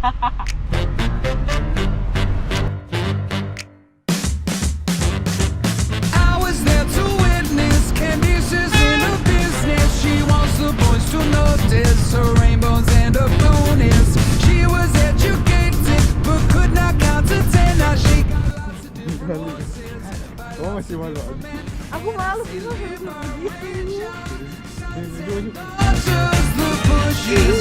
I was there to witness Candice's inner business. She wants the boys to notice her rainbows and her bonus. She was educated but could not count to 10. Now she Oh masih malu. Aku malu gitu. just the bushes.